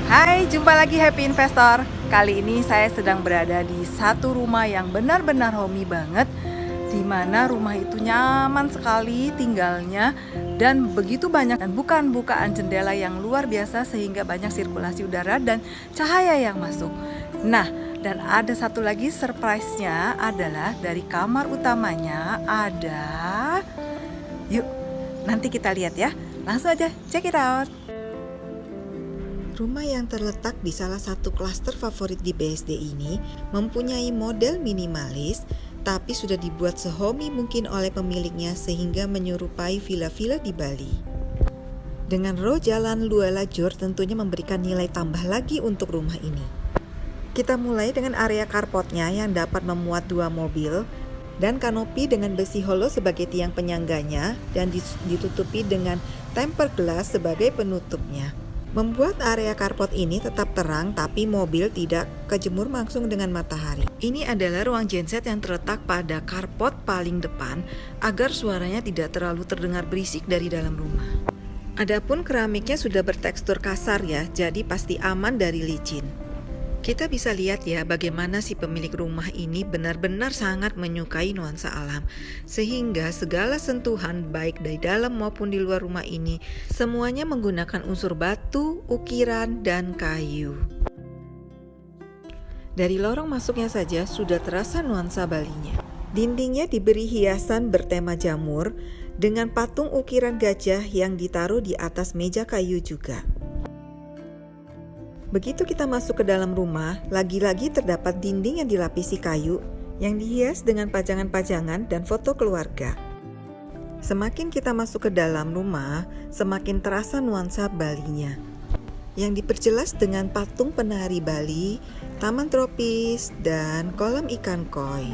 Hai, jumpa lagi Happy Investor. Kali ini saya sedang berada di satu rumah yang benar-benar homey banget, di mana rumah itu nyaman sekali tinggalnya dan begitu banyak dan bukaan jendela yang luar biasa sehingga banyak sirkulasi udara dan cahaya yang masuk. Nah, dan ada satu lagi surprise-nya adalah dari kamar utamanya ada. Yuk, nanti kita lihat ya. Langsung aja, check it out. Rumah yang terletak di salah satu klaster favorit di BSD ini mempunyai model minimalis, tapi sudah dibuat sehomey mungkin oleh pemiliknya sehingga menyerupai villa-villa di Bali. Dengan row jalan 2 lajur tentunya memberikan nilai tambah lagi untuk rumah ini. Kita mulai dengan area carportnya yang dapat memuat 2 mobil dan kanopi dengan besi hollow sebagai tiang penyangganya dan ditutupi dengan tempered glass sebagai penutupnya. Membuat area carport ini tetap terang tapi mobil tidak kejemur langsung dengan matahari. Ini adalah ruang genset yang terletak pada carport paling depan agar suaranya tidak terlalu terdengar berisik dari dalam rumah. Adapun keramiknya sudah bertekstur kasar ya, jadi pasti aman dari licin. Kita bisa lihat ya bagaimana si pemilik rumah ini benar-benar sangat menyukai nuansa alam. Sehingga segala sentuhan baik dari dalam maupun di luar rumah ini semuanya menggunakan unsur batu, ukiran, dan kayu. Dari lorong masuknya saja sudah terasa nuansa Balinya. Dindingnya diberi hiasan bertema jamur dengan patung ukiran gajah yang ditaruh di atas meja kayu juga. Begitu kita masuk ke dalam rumah, lagi-lagi terdapat dinding yang dilapisi kayu yang dihias dengan pajangan-pajangan dan foto keluarga. Semakin kita masuk ke dalam rumah, semakin terasa nuansa Balinya yang diperjelas dengan patung penari Bali, taman tropis, dan kolam ikan koi.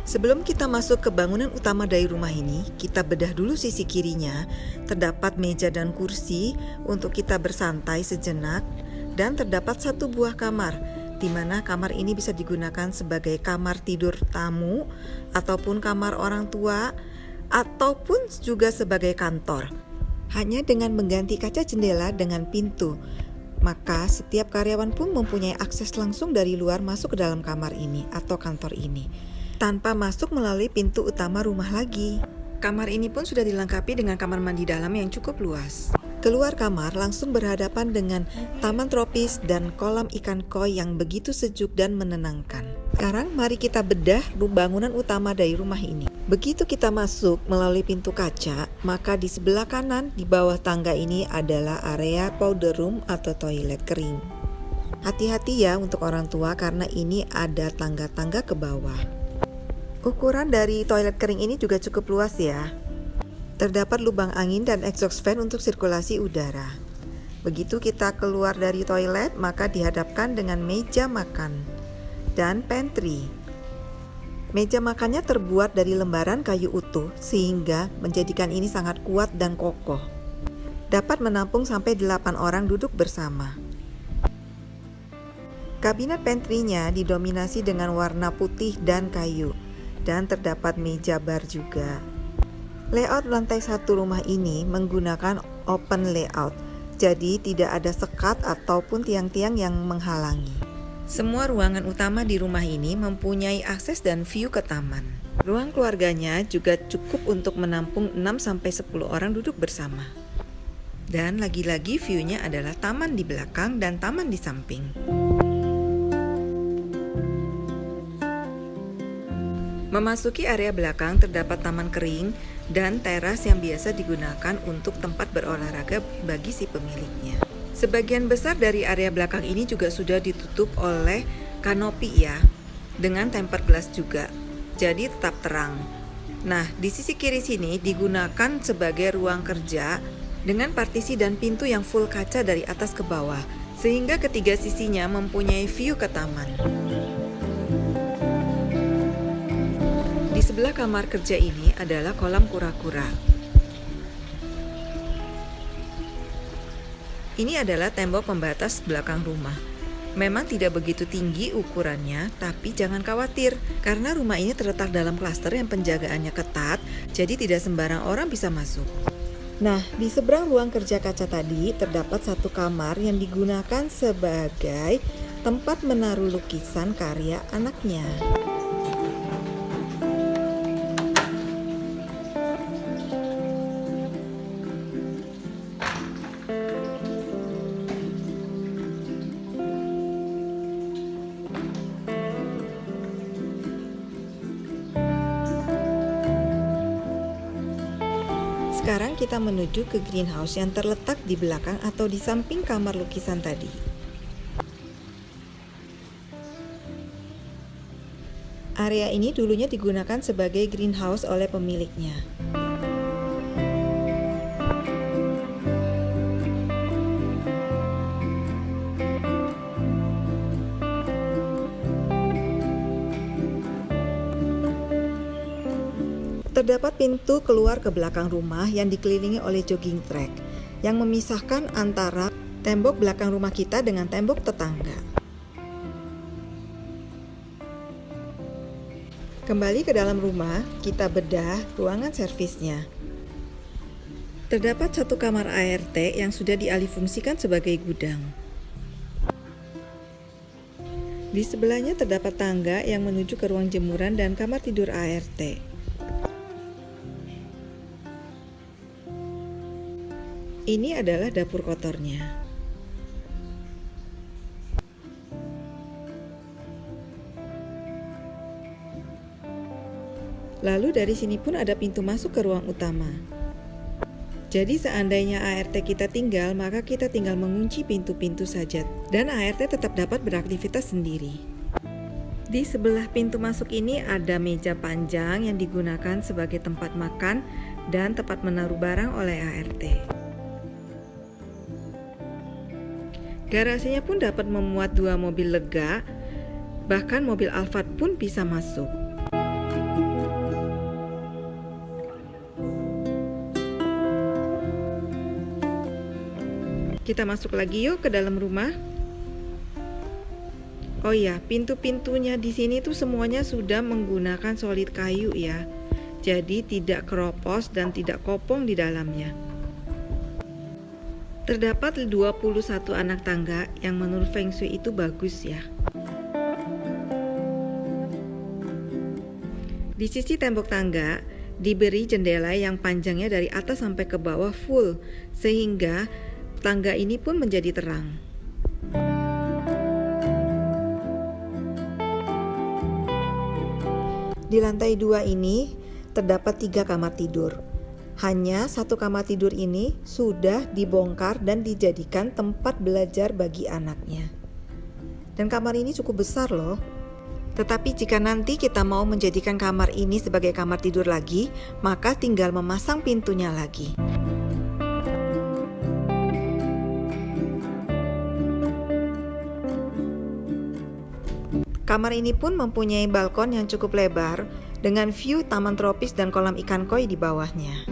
Sebelum kita masuk ke bangunan utama dari rumah ini, kita bedah dulu sisi kirinya. Terdapat meja dan kursi untuk kita bersantai sejenak. Dan terdapat satu buah kamar, di mana kamar ini bisa digunakan sebagai kamar tidur tamu, ataupun kamar orang tua, ataupun juga sebagai kantor. Hanya dengan mengganti kaca jendela dengan pintu, maka setiap karyawan pun mempunyai akses langsung dari luar masuk ke dalam kamar ini atau kantor ini, tanpa masuk melalui pintu utama rumah lagi. Kamar ini pun sudah dilengkapi dengan kamar mandi dalam yang cukup luas. Keluar kamar langsung berhadapan dengan taman tropis dan kolam ikan koi yang begitu sejuk dan menenangkan. Sekarang mari kita bedah bangunan utama dari rumah ini. Begitu kita masuk melalui pintu kaca, maka di sebelah kanan di bawah tangga ini adalah area powder room atau toilet kering. Hati-hati ya untuk orang tua karena ini ada tangga-tangga ke bawah. Ukuran dari toilet kering ini juga cukup luas ya. Terdapat lubang angin dan exhaust fan untuk sirkulasi udara. Begitu kita keluar dari toilet, maka dihadapkan dengan meja makan dan pantry. Meja makannya terbuat dari lembaran kayu utuh sehingga menjadikan ini sangat kuat dan kokoh. Dapat menampung sampai 8 orang duduk bersama. Kabinet pantry-nya didominasi dengan warna putih dan kayu dan terdapat meja bar juga. Layout lantai 1 rumah ini menggunakan open layout, jadi tidak ada sekat ataupun tiang-tiang yang menghalangi. Semua ruangan utama di rumah ini mempunyai akses dan view ke taman. Ruang keluarganya juga cukup untuk menampung 6-10 orang duduk bersama. Dan lagi-lagi view-nya adalah taman di belakang dan taman di samping. Memasuki area belakang terdapat taman kering dan teras yang biasa digunakan untuk tempat berolahraga bagi si pemiliknya. Sebagian besar dari area belakang ini juga sudah ditutup oleh kanopi ya, dengan tempered glass juga, jadi tetap terang. Nah, di sisi kiri sini digunakan sebagai ruang kerja dengan partisi dan pintu yang full kaca dari atas ke bawah, sehingga ketiga sisinya mempunyai view ke taman. Di sebelah kamar kerja ini adalah kolam kura-kura. Ini adalah tembok pembatas belakang rumah. Memang tidak begitu tinggi ukurannya, tapi jangan khawatir karena rumah ini terletak dalam klaster yang penjagaannya ketat, jadi tidak sembarang orang bisa masuk. Nah, di seberang ruang kerja kaca tadi terdapat satu kamar yang digunakan sebagai tempat menaruh lukisan karya anaknya. Sekarang kita menuju ke greenhouse yang terletak di belakang atau di samping kamar lukisan tadi. Area ini dulunya digunakan sebagai greenhouse oleh pemiliknya. Terdapat pintu keluar ke belakang rumah yang dikelilingi oleh jogging track yang memisahkan antara tembok belakang rumah kita dengan tembok tetangga. Kembali ke dalam rumah, kita bedah ruangan servisnya. Terdapat satu kamar ART yang sudah dialihfungsikan sebagai gudang. Di sebelahnya terdapat tangga yang menuju ke ruang jemuran dan kamar tidur ART. Ini adalah dapur kotornya. Lalu dari sini pun ada pintu masuk ke ruang utama. Jadi seandainya ART kita tinggal, maka kita tinggal mengunci pintu-pintu saja dan ART tetap dapat beraktivitas sendiri. Di sebelah pintu masuk ini ada meja panjang yang digunakan sebagai tempat makan dan tempat menaruh barang oleh ART. Garasinya pun dapat memuat 2 mobil lega, bahkan mobil Alphard pun bisa masuk. Kita masuk lagi yuk ke dalam rumah. Oh iya, pintu-pintunya di sini tuh semuanya sudah menggunakan solid kayu ya. Jadi tidak keropos dan tidak kopong di dalamnya. Terdapat 21 anak tangga yang menurut Feng Shui itu bagus ya. Di sisi tembok tangga diberi jendela yang panjangnya dari atas sampai ke bawah full, sehingga tangga ini pun menjadi terang. Di lantai 2 ini terdapat 3 kamar tidur. Hanya satu kamar tidur ini sudah dibongkar dan dijadikan tempat belajar bagi anaknya. Dan kamar ini cukup besar loh. Tetapi jika nanti kita mau menjadikan kamar ini sebagai kamar tidur lagi, maka tinggal memasang pintunya lagi. Kamar ini pun mempunyai balkon yang cukup lebar dengan view taman tropis dan kolam ikan koi di bawahnya.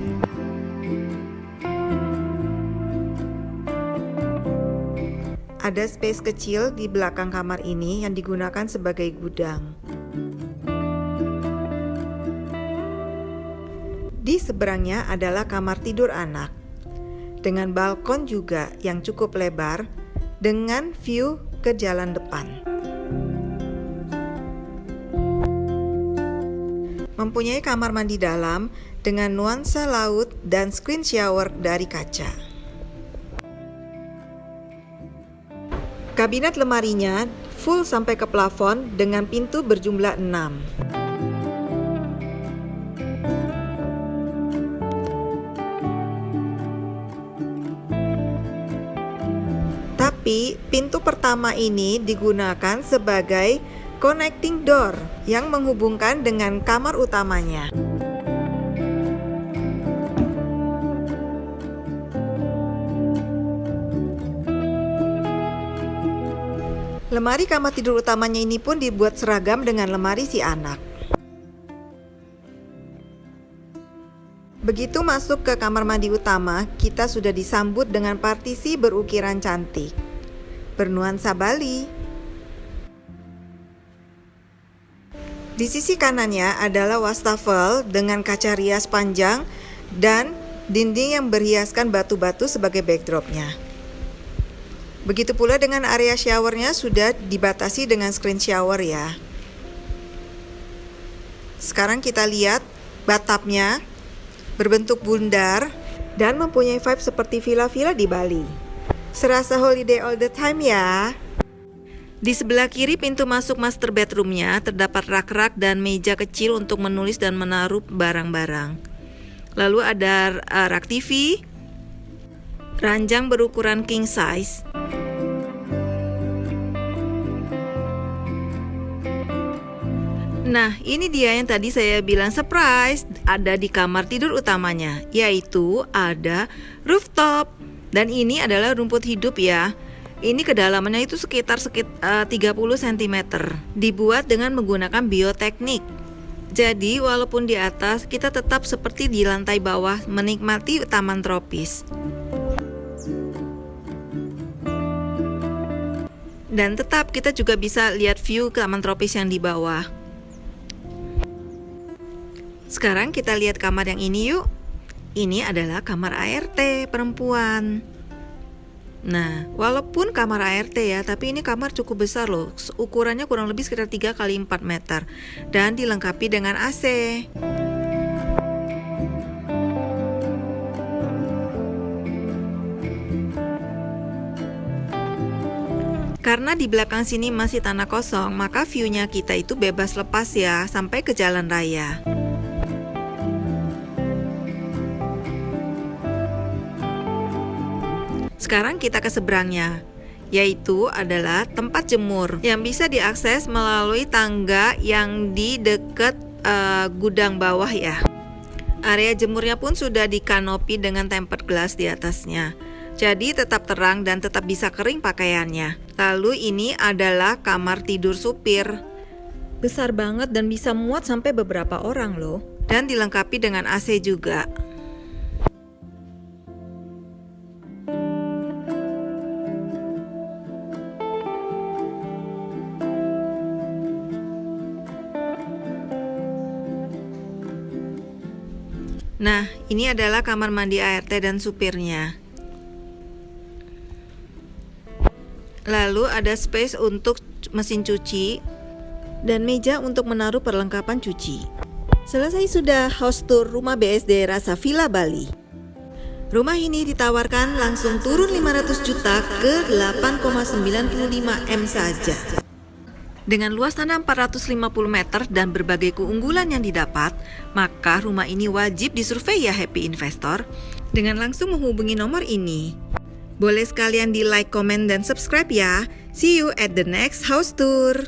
Ada space kecil di belakang kamar ini yang digunakan sebagai gudang. Di seberangnya adalah kamar tidur anak, dengan balkon juga yang cukup lebar dengan view ke jalan depan. Mempunyai kamar mandi dalam dengan nuansa laut dan screen shower dari kaca. Kabinet lemarinya full sampai ke plafon dengan pintu berjumlah 6. Tapi pintu pertama ini digunakan sebagai connecting door yang menghubungkan dengan kamar utamanya. Lemari kamar tidur utamanya ini pun dibuat seragam dengan lemari si anak. Begitu masuk ke kamar mandi utama, kita sudah disambut dengan partisi berukiran cantik, bernuansa Bali. Di sisi kanannya adalah wastafel dengan kaca rias panjang dan dinding yang berhiaskan batu-batu sebagai backdropnya. Begitu pula dengan area showernya sudah dibatasi dengan screen shower ya. Sekarang kita lihat bathtubnya berbentuk bundar dan mempunyai vibe seperti villa-villa di Bali. Serasa holiday all the time ya. Di sebelah kiri pintu masuk master bedroomnya terdapat rak-rak dan meja kecil untuk menulis dan menaruh barang-barang. Lalu ada rak TV, ranjang berukuran king size, nah, ini dia yang tadi saya bilang surprise, ada di kamar tidur utamanya, yaitu ada rooftop. Dan ini adalah rumput hidup ya. Ini kedalamannya itu sekitar 30 cm. Dibuat dengan menggunakan bioteknik. Jadi walaupun di atas, kita tetap seperti di lantai bawah menikmati taman tropis. Dan tetap kita juga bisa lihat view taman tropis yang di bawah. Sekarang kita lihat kamar yang ini yuk. Ini adalah kamar ART perempuan. Nah, walaupun kamar ART ya, tapi ini kamar cukup besar loh. Ukurannya kurang lebih sekitar 3 x 4 meter. Dan dilengkapi dengan AC. Karena di belakang sini masih tanah kosong, maka view-nya kita itu bebas lepas ya, sampai ke jalan raya. Sekarang kita ke seberangnya, yaitu adalah tempat jemur yang bisa diakses melalui tangga yang di dekat gudang bawah ya. Area jemurnya pun sudah dikanopi dengan tempered glass di atasnya. Jadi tetap terang dan tetap bisa kering pakaiannya. Lalu ini adalah kamar tidur supir. Besar banget dan bisa muat sampai beberapa orang loh. Dan dilengkapi dengan AC juga. Nah, ini adalah kamar mandi ART dan supirnya. Lalu ada space untuk mesin cuci dan meja untuk menaruh perlengkapan cuci. Selesai sudah house tour rumah BSD rasa Villa Bali. Rumah ini ditawarkan langsung turun 500 juta ke 8,95 M saja. Dengan luas tanah 450 meter dan berbagai keunggulan yang didapat, maka rumah ini wajib disurvei ya Happy Investor, dengan langsung menghubungi nomor ini. Boleh sekalian di like, comment, dan subscribe ya. See you at the next house tour.